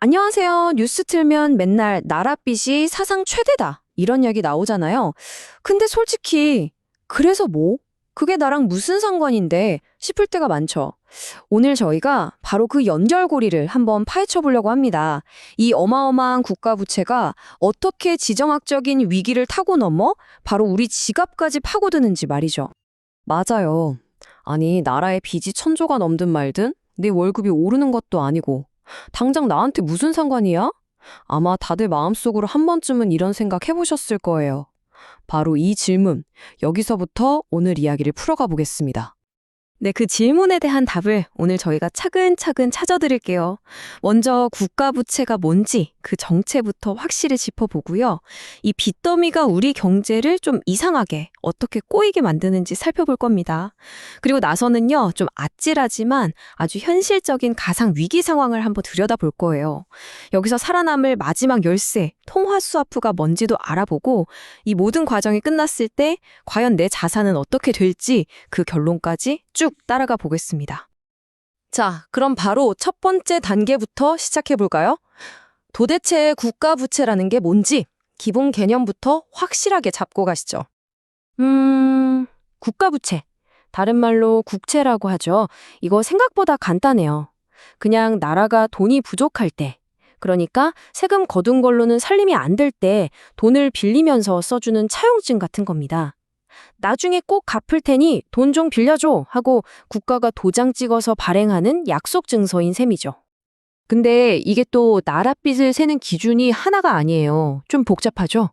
안녕하세요. 뉴스 틀면 맨날 나랏빚이 사상 최대다. 이런 이야기 나오잖아요. 근데 솔직히, 그래서 뭐? 그게 나랑 무슨 상관인데 싶을 때가 많죠. 오늘 저희가 바로 그 연결고리를 한번 파헤쳐 보려고 합니다. 이 어마어마한 국가 부채가 어떻게 지정학적인 위기를 타고 넘어 바로 우리 지갑까지 파고드는지 말이죠. 맞아요. 아니, 나라의 빚이 천조가 넘든 말든 내 월급이 오르는 것도 아니고 당장 나한테 무슨 상관이야? 아마 다들 마음속으로 한 번쯤은 이런 생각 해보셨을 거예요. 바로 이 질문, 여기서부터 오늘 이야기를 풀어가 보겠습니다. 네, 그 질문에 대한 답을 오늘 저희가 차근차근 찾아드릴게요. 먼저 국가 부채가 뭔지 그 정체부터 확실히 짚어보고요. 이 빚더미가 우리 경제를 좀 이상하게 어떻게 꼬이게 만드는지 살펴볼 겁니다. 그리고 나서는요, 좀 아찔하지만 아주 현실적인 가상 위기 상황을 한번 들여다볼 거예요. 여기서 살아남을 마지막 열쇠, 통화스와프가 뭔지도 알아보고 이 모든 과정이 끝났을 때 과연 내 자산은 어떻게 될지 그 결론까지 쭉 따라가 보겠습니다. 자, 그럼 바로 첫 번째 단계부터 시작해 볼까요? 도대체 국가 부채라는 게 뭔지 기본 개념부터 확실하게 잡고 가시죠. 국가 부채. 다른 말로 국채라고 하죠. 이거 생각보다 간단해요. 그냥 나라가 돈이 부족할 때, 그러니까 세금 거둔 걸로는 살림이 안 될 때 돈을 빌리면서 써주는 차용증 같은 겁니다. 나중에 꼭 갚을 테니 돈 좀 빌려줘 하고 국가가 도장 찍어서 발행하는 약속 증서인 셈이죠. 근데 이게 또 나랏빚을 세는 기준이 하나가 아니에요. 좀 복잡하죠?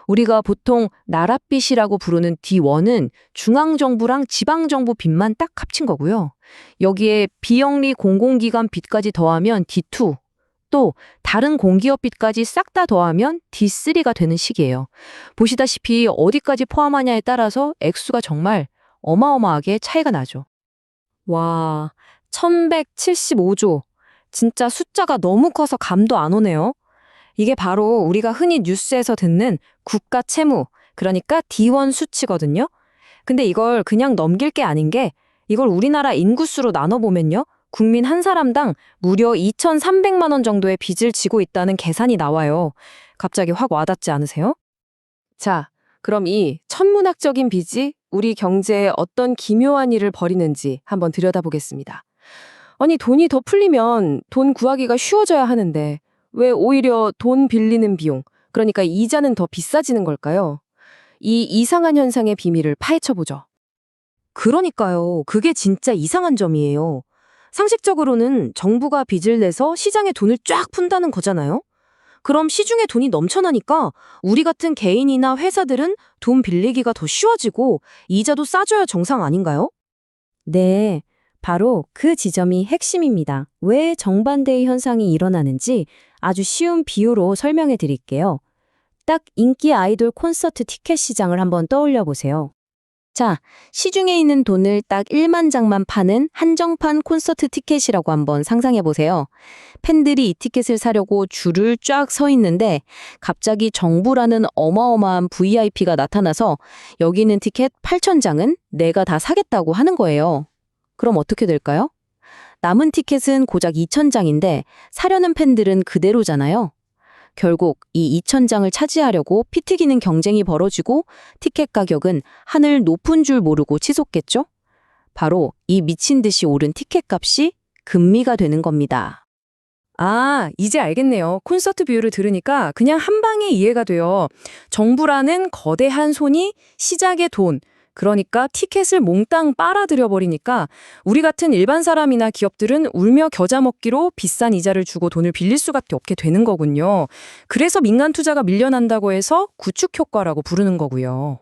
우리가 보통 나랏빚이라고 부르는 D1은 중앙정부랑 지방정부 빚만 딱 합친 거고요. 여기에 비영리 공공기관 빚까지 더하면 D2, 또 다른 공기업 빚까지 싹 다 더하면 D3가 되는 식이에요. 보시다시피 어디까지 포함하냐에 따라서 액수가 정말 어마어마하게 차이가 나죠. 와, 1175조. 진짜 숫자가 너무 커서 감도 안 오네요. 이게 바로 우리가 흔히 뉴스에서 듣는 국가 채무, 그러니까 D1 수치거든요. 근데 이걸 그냥 넘길 게 아닌 게 이걸 우리나라 인구수로 나눠보면요. 국민 한 사람당 무려 2,300만 원 정도의 빚을 지고 있다는 계산이 나와요. 갑자기 확 와닿지 않으세요? 자, 그럼 이 천문학적인 빚이 우리 경제에 어떤 기묘한 일을 벌이는지 한번 들여다보겠습니다. 아니, 돈이 더 풀리면 돈 구하기가 쉬워져야 하는데 왜 오히려 돈 빌리는 비용, 그러니까 이자는 더 비싸지는 걸까요? 이 이상한 현상의 비밀을 파헤쳐보죠. 그러니까요. 그게 진짜 이상한 점이에요. 상식적으로는 정부가 빚을 내서 시장에 돈을 쫙 푼다는 거잖아요. 그럼 시중에 돈이 넘쳐나니까 우리 같은 개인이나 회사들은 돈 빌리기가 더 쉬워지고 이자도 싸져야 정상 아닌가요? 네, 바로 그 지점이 핵심입니다. 왜 정반대의 현상이 일어나는지 아주 쉬운 비유로 설명해 드릴게요. 딱 인기 아이돌 콘서트 티켓 시장을 한번 떠올려 보세요. 자, 시중에 있는 돈을 딱 1만 장만 파는 한정판 콘서트 티켓이라고 한번 상상해 보세요. 팬들이 이 티켓을 사려고 줄을 쫙 서 있는데 갑자기 정부라는 어마어마한 VIP가 나타나서 여기 있는 티켓 8,000장은 내가 다 사겠다고 하는 거예요. 그럼 어떻게 될까요? 남은 티켓은 고작 2,000장인데 사려는 팬들은 그대로잖아요. 결국 이 2,000장을 차지하려고 피 튀기는 경쟁이 벌어지고 티켓 가격은 하늘 높은 줄 모르고 치솟겠죠? 바로 이 미친 듯이 오른 티켓 값이 금리가 되는 겁니다. 아, 이제 알겠네요. 콘서트 비유를 들으니까 그냥 한 방에 이해가 돼요. 정부라는 거대한 손이 시작의 돈, 그러니까 티켓을 몽땅 빨아들여 버리니까 우리 같은 일반 사람이나 기업들은 울며 겨자 먹기로 비싼 이자를 주고 돈을 빌릴 수밖에 없게 되는 거군요. 그래서 민간 투자가 밀려난다고 해서 구축 효과라고 부르는 거고요.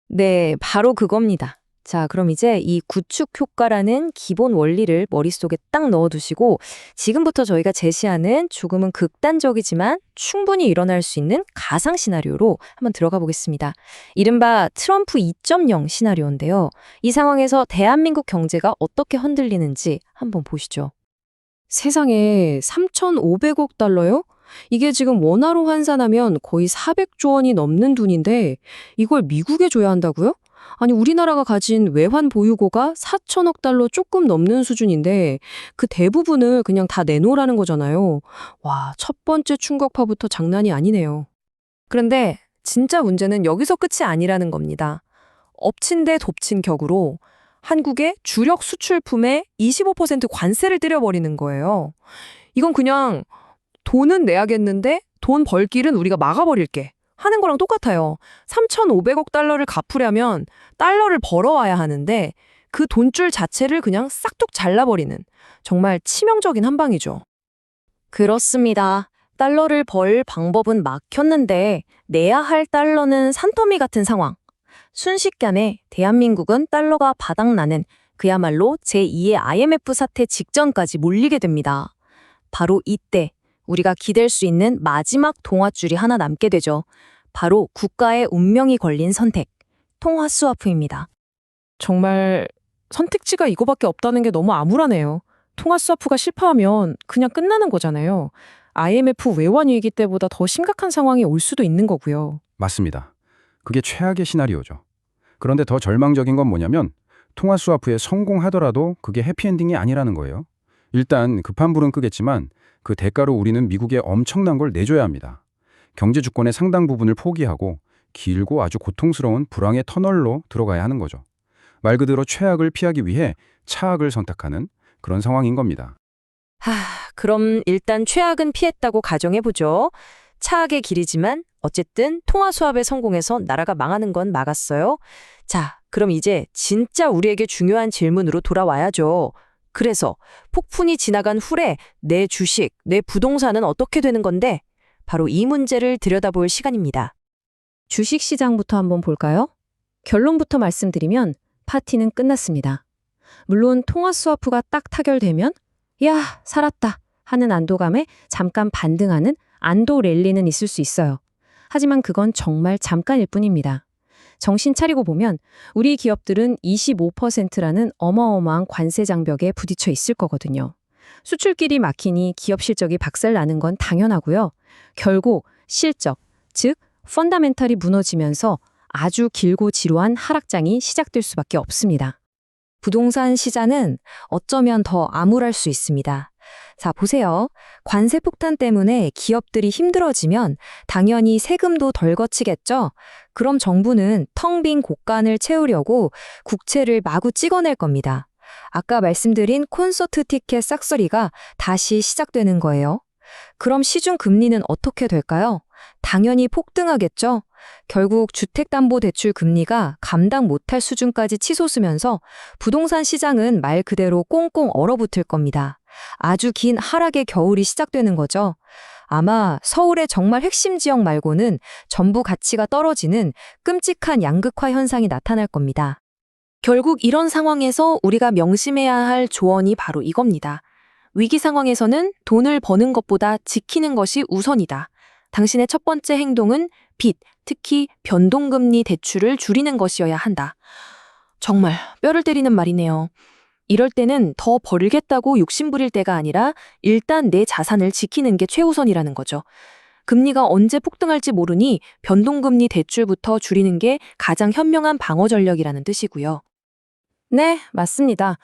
네, 바로 그겁니다. 자, 그럼 이제 이 구축 효과라는 기본 원리를 머릿속에 딱 넣어두시고 지금부터 저희가 제시하는 조금은 극단적이지만 충분히 일어날 수 있는 가상 시나리오로 한번 들어가 보겠습니다. 이른바 트럼프 2.0 시나리오인데요. 이 상황에서 대한민국 경제가 어떻게 흔들리는지 한번 보시죠. 세상에 3,500억 달러요? 이게 지금 원화로 환산하면 거의 400조 원이 넘는 돈인데 이걸 미국에 줘야 한다고요? 아니, 우리나라가 가진 외환 보유고가 4천억 달러 조금 넘는 수준인데 그 대부분을 그냥 다 내놓으라는 거잖아요. 와, 첫 번째 충격파부터 장난이 아니네요. 그런데 진짜 문제는 여기서 끝이 아니라는 겁니다. 엎친 데 덮친 격으로 한국의 주력 수출품에 25% 관세를 때려버리는 거예요. 이건 그냥 돈은 내야겠는데 돈 벌 길은 우리가 막아버릴게 하는 거랑 똑같아요. 3,500억 달러를 갚으려면 달러를 벌어와야 하는데 그 돈줄 자체를 그냥 싹둑 잘라버리는 정말 치명적인 한방이죠. 그렇습니다. 달러를 벌 방법은 막혔는데 내야 할 달러는 산더미 같은 상황. 순식간에 대한민국은 달러가 바닥나는 그야말로 제2의 IMF 사태 직전까지 몰리게 됩니다. 바로 이때 우리가 기댈 수 있는 마지막 동화줄이 하나 남게 되죠. 바로 국가의 운명이 걸린 선택, 통화스와프입니다. 정말 선택지가 이거밖에 없다는 게 너무 암울하네요. 통화스와프가 실패하면 그냥 끝나는 거잖아요. IMF 외환 위기 때보다 더 심각한 상황이 올 수도 있는 거고요. 맞습니다. 그게 최악의 시나리오죠. 그런데 더 절망적인 건 뭐냐면 통화스와프에 성공하더라도 그게 해피엔딩이 아니라는 거예요. 일단 급한 불은 끄겠지만 그 대가로 우리는 미국에 엄청난 걸 내줘야 합니다. 경제 주권의 상당 부분을 포기하고 길고 아주 고통스러운 불황의 터널로 들어가야 하는 거죠. 말 그대로 최악을 피하기 위해 차악을 선택하는 그런 상황인 겁니다. 그럼 일단 최악은 피했다고 가정해보죠. 차악의 길이지만 어쨌든 통화수합에 성공해서 나라가 망하는 건 막았어요. 자, 그럼 이제 진짜 우리에게 중요한 질문으로 돌아와야죠. 그래서 폭풍이 지나간 후에 내 주식, 내 부동산은 어떻게 되는 건데? 바로 이 문제를 들여다볼 시간입니다. 주식시장부터 한번 볼까요? 결론부터 말씀드리면 파티는 끝났습니다. 물론 통화스와프가 딱 타결되면 야, 살았다 하는 안도감에 잠깐 반등하는 안도 랠리는 있을 수 있어요. 하지만 그건 정말 잠깐일 뿐입니다. 정신 차리고 보면 우리 기업들은 25%라는 어마어마한 관세 장벽에 부딪혀 있을 거거든요. 수출길이 막히니 기업 실적이 박살나는 건 당연하고요. 결국 실적, 즉 펀다멘탈이 무너지면서 아주 길고 지루한 하락장이 시작될 수밖에 없습니다. 부동산 시장은 어쩌면 더 암울할 수 있습니다. 자, 보세요. 관세 폭탄 때문에 기업들이 힘들어지면 당연히 세금도 덜 거치겠죠? 그럼 정부는 텅 빈 곳간을 채우려고 국채를 마구 찍어낼 겁니다. 아까 말씀드린 콘서트 티켓 싹쓸이가 다시 시작되는 거예요. 그럼 시중 금리는 어떻게 될까요? 당연히 폭등하겠죠? 결국 주택담보대출 금리가 감당 못할 수준까지 치솟으면서 부동산 시장은 말 그대로 꽁꽁 얼어붙을 겁니다. 아주 긴 하락의 겨울이 시작되는 거죠. 아마 서울의 정말 핵심 지역 말고는 전부 가치가 떨어지는 끔찍한 양극화 현상이 나타날 겁니다. 결국 이런 상황에서 우리가 명심해야 할 조언이 바로 이겁니다. 위기 상황에서는 돈을 버는 것보다 지키는 것이 우선이다. 당신의 첫 번째 행동은 빚, 특히 변동금리 대출을 줄이는 것이어야 한다. 정말 뼈를 때리는 말이네요. 이럴 때는 더 벌겠다고 욕심부릴 때가 아니라 일단 내 자산을 지키는 게 최우선이라는 거죠. 금리가 언제 폭등할지 모르니 변동금리 대출부터 줄이는 게 가장 현명한 방어 전략이라는 뜻이고요. 네, 맞습니다.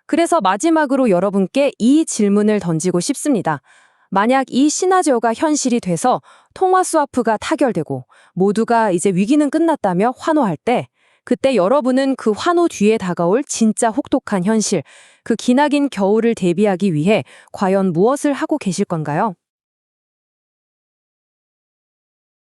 그래서 마지막으로 여러분께 이 질문을 던지고 싶습니다. 만약 이 시나리오가 현실이 돼서 통화스와프가 타결되고 모두가 이제 위기는 끝났다며 환호할 때 그때 여러분은 그 환호 뒤에 다가올 진짜 혹독한 현실, 그 기나긴 겨울을 대비하기 위해 과연 무엇을 하고 계실 건가요?